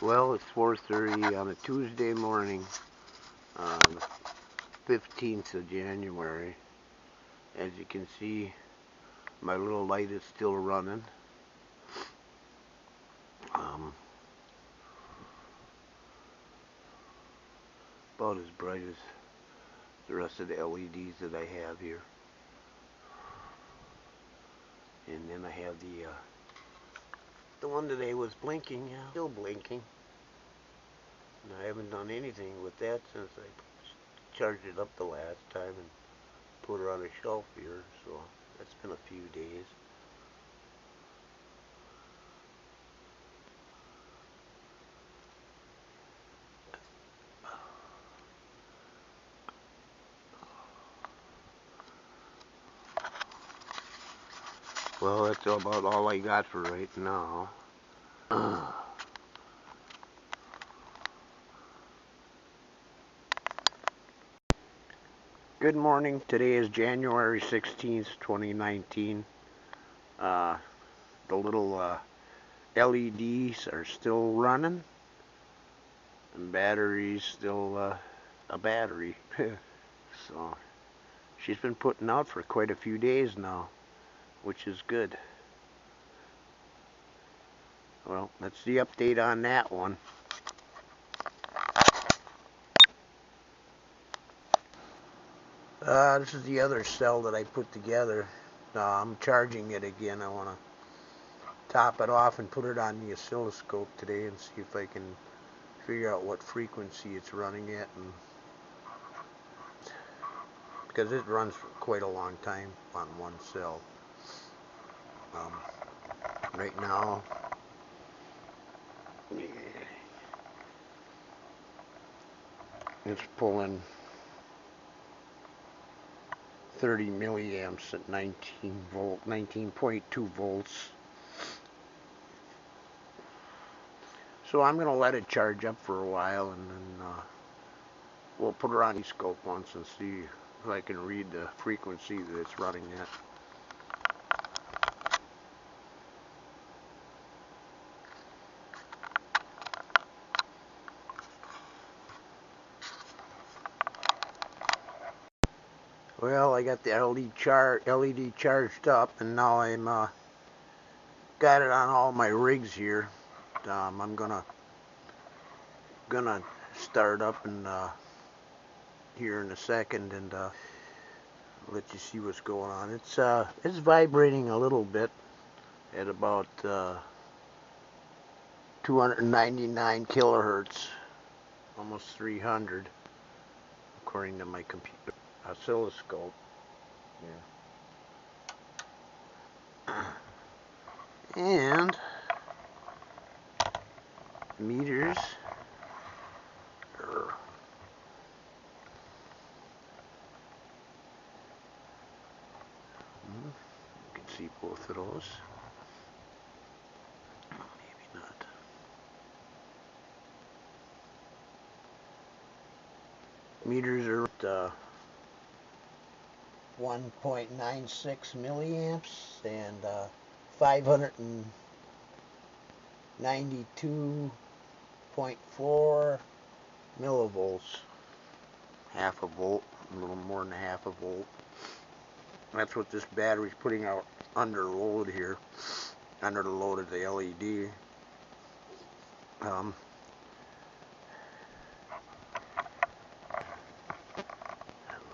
Well, it's 4:30 on a Tuesday morning, the 15th of January. As you can see, my little light is still running. About as bright as the rest of the LEDs that I have here. And then I have the one today was blinking, still blinking. And I haven't done anything with that since I charged it up the last time and put her on a shelf here, so that's been a few days. Well, that's about all I got for right now. Good morning. Today is January 16th, 2019. The little LEDs are still running, and battery's still a battery. So she's been putting out for quite a few days now, which is good. Well, that's the update on that one. This is the other cell that I put together. I'm charging it again. I want to top it off and put it on the oscilloscope today and see if I can figure out what frequency it's running at, and because it runs for quite a long time on one cell. Right now, it's pulling 30 milliamps at 19.2 volts. So I'm going to let it charge up for a while, and then we'll put her on the scope once and see if I can read the frequency that it's running at. Well, I got the LED charged up, and now I'm got it on all my rigs here. I'm gonna start up and here in a second, and let you see what's going on. It's vibrating a little bit at about 299 kilohertz, almost 300, according to my computer oscilloscope. Yeah. And meters are you can see both of those. Maybe not. Meters are at 1.96 milliamps and 592.4 millivolts. Half a volt, a little more than half a volt. That's what this battery's putting out under load here, under the load of the LED. I don't know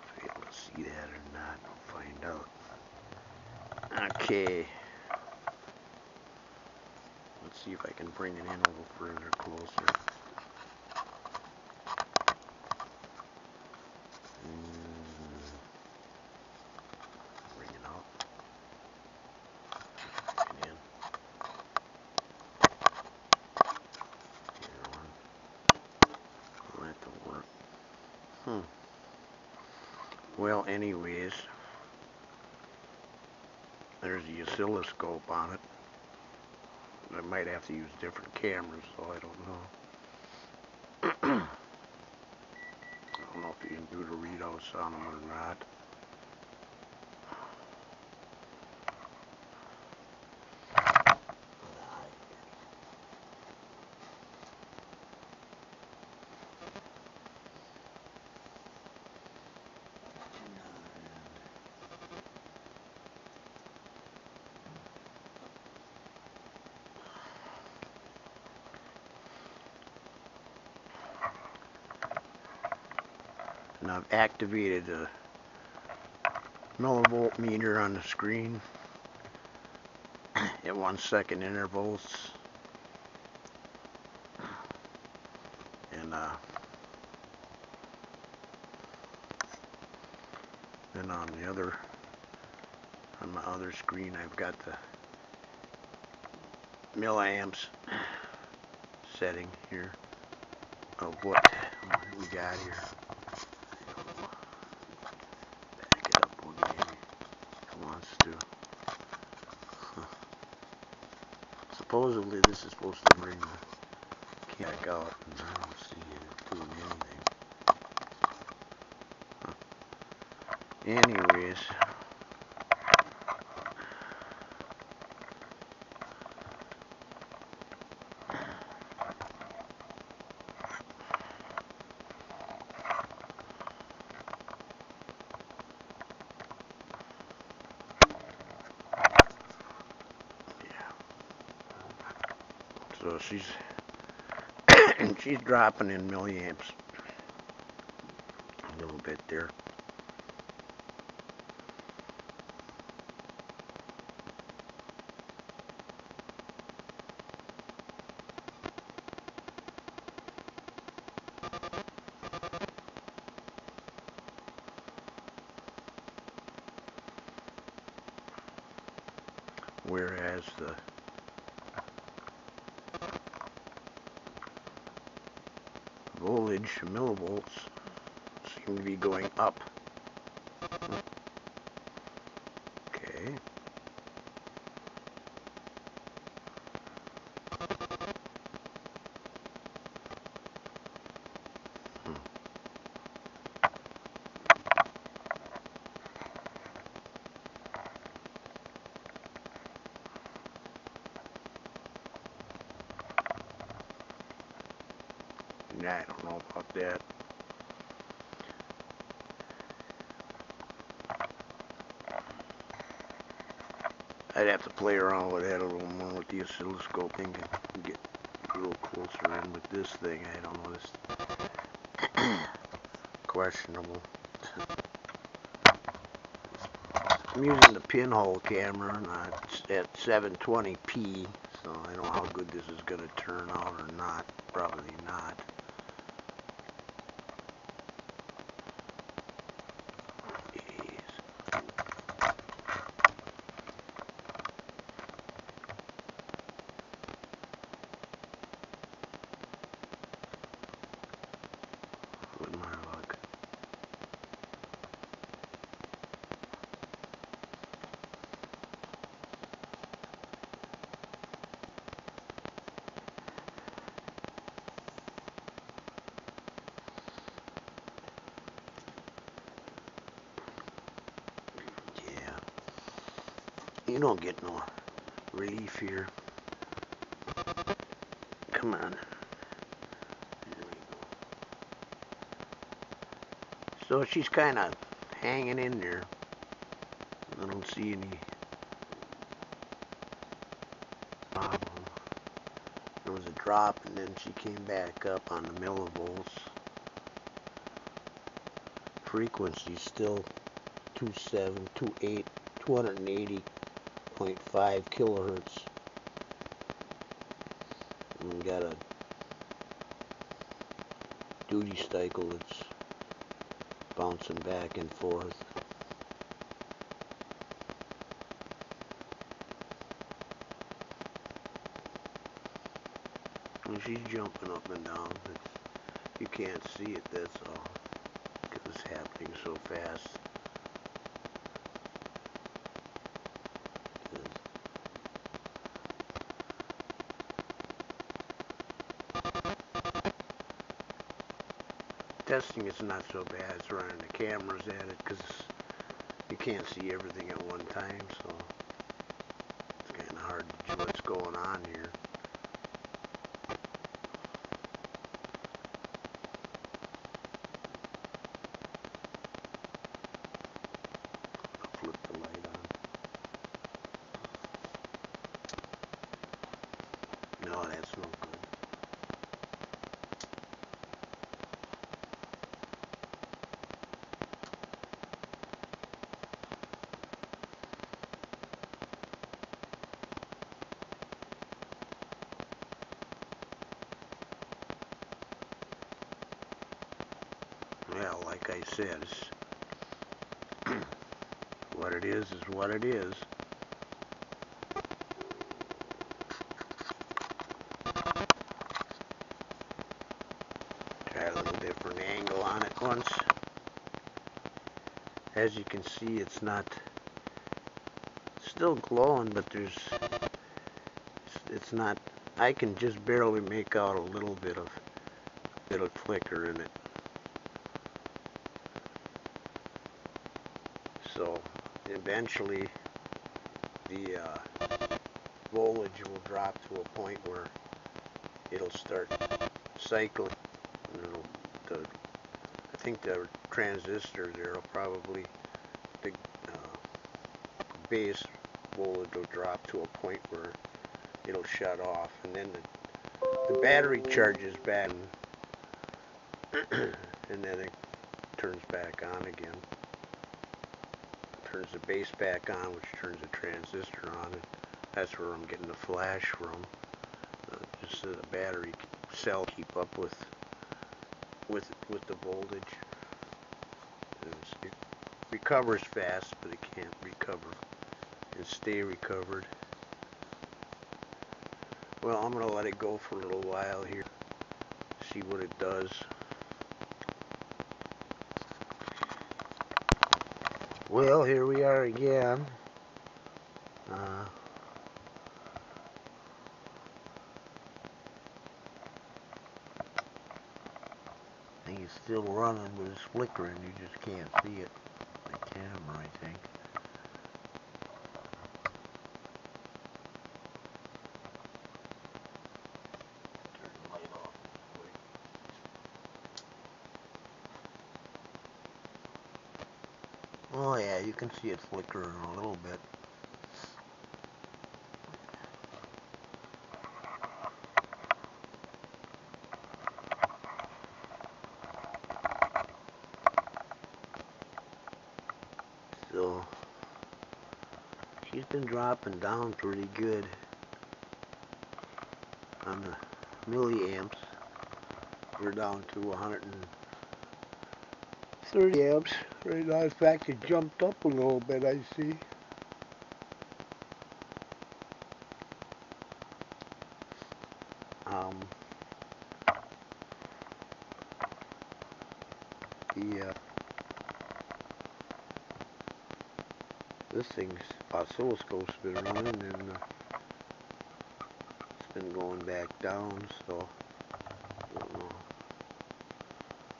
if you're able to see that or not. We'll find out. Okay. Let's see if I can bring it in a little further closer. Bring it out. And in. That don't work. Well, anyways, there's the oscilloscope on it. I might have to use different cameras, so I don't know. I don't know if you can do the readouts on them or not. I've activated the millivolt meter on the screen at 1 second intervals, and then on my other screen I've got the milliamps setting here of what we got here. Back it up again. It wants to. Supposedly this is supposed to bring the back out, and I don't see it doing anything. Anyways. So she's dropping in milliamps a little bit there. Whereas the voltage, millivolts, seem to be going up. Okay. I don't know about that. I'd have to play around with that a little more with the oscilloscope and get a little closer in with this thing. I don't know, this questionable. I'm using the Pinhole camera and it's at 720p, so I don't know how good this is going to turn out or not. Probably not. With my luck. Yeah. You don't get no relief here. Come on. So she's kind of hanging in there. I don't see any problem. There was a drop and then she came back up on the millivolts. Frequency still 280.5 kilohertz. And we got a duty cycle that's bouncing back and forth. And she's jumping up and down. You can't see it, that's all, because it's happening so fast. Testing is not so bad. It's running the cameras at it because you can't see everything at one time, so it's kind of hard to see what's going on here. I'll flip the light on. No, that's no good. well, like I said, what it is what it is. Try a little different angle on it once. As you can see, it's not still glowing, but it's not. I can just barely make out a little bit of flicker in it. So eventually the voltage will drop to a point where it'll start cycling. I think the transistor there will probably, the base voltage will drop to a point where it'll shut off, and then the battery charges back, and then it turns back on again. Turns the base back on, which turns the transistor on, and that's where I'm getting the flash from. Just so the battery cell keep up with the voltage. It recovers fast, but it can't recover and stay recovered. Well, I'm going to let it go for a little while here, see what it does. Well, here we are again. I think it's still running, but it's flickering. You just can't see it. The camera, I think. Turn the light off quick. Oh yeah, you can see it flickering a little bit. So she's been dropping down pretty good on the milliamps. We're down to 130 amps right now. In fact, it jumped up a little bit, I see. This thing's oscilloscope's been running, and it's been going back down, so I don't know.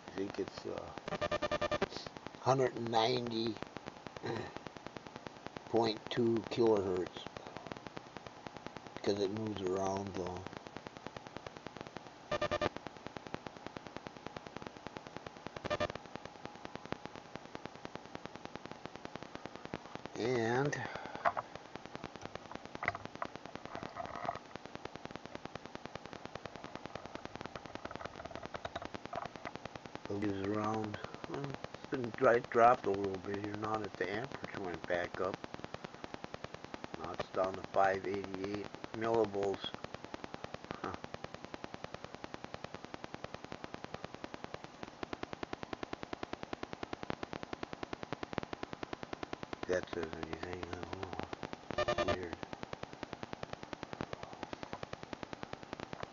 I think it's 190.2 kilohertz because it moves around though. And it is around, well, it's been dropped a little bit here now that the amperage went back up. Now it's down to 588 millivolts. Huh. If that says anything, I don't know. It's weird.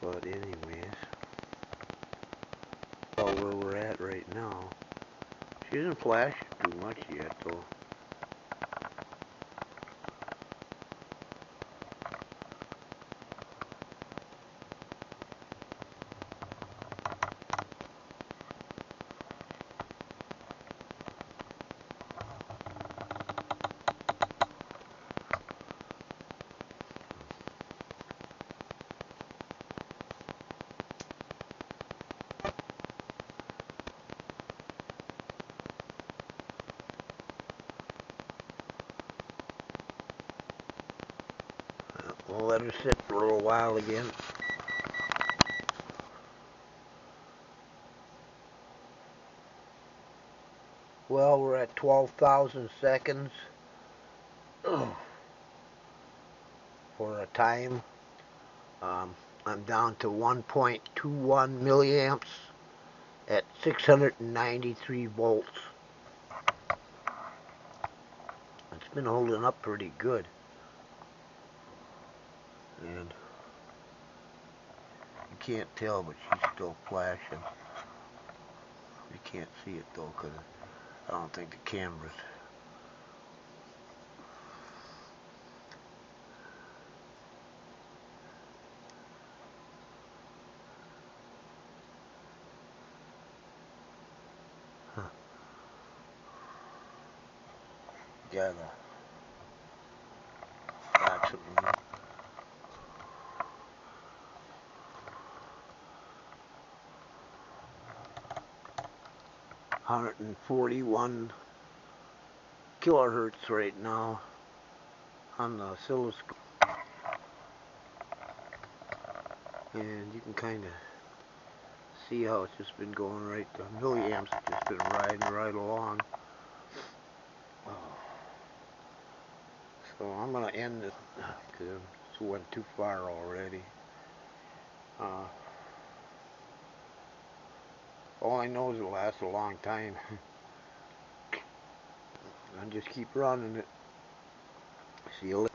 But anyways, well, where we're at right now, she isn't flashing too much yet though. We'll let her sit for a little while again. Well, we're at 12,000 seconds for a time. I'm down to 1.21 milliamps at 693 volts. It's been holding up pretty good. And you can't tell, but she's still flashing. You can't see it though, because I don't think the camera's. Gotta box it. 141 kilohertz right now on the oscilloscope, and you can kind of see how it's just been going right. The milliamps have just been riding right along. So I'm going to end this because it went too far already. All I know is it'll last a long time. I'll just keep running it. See you later.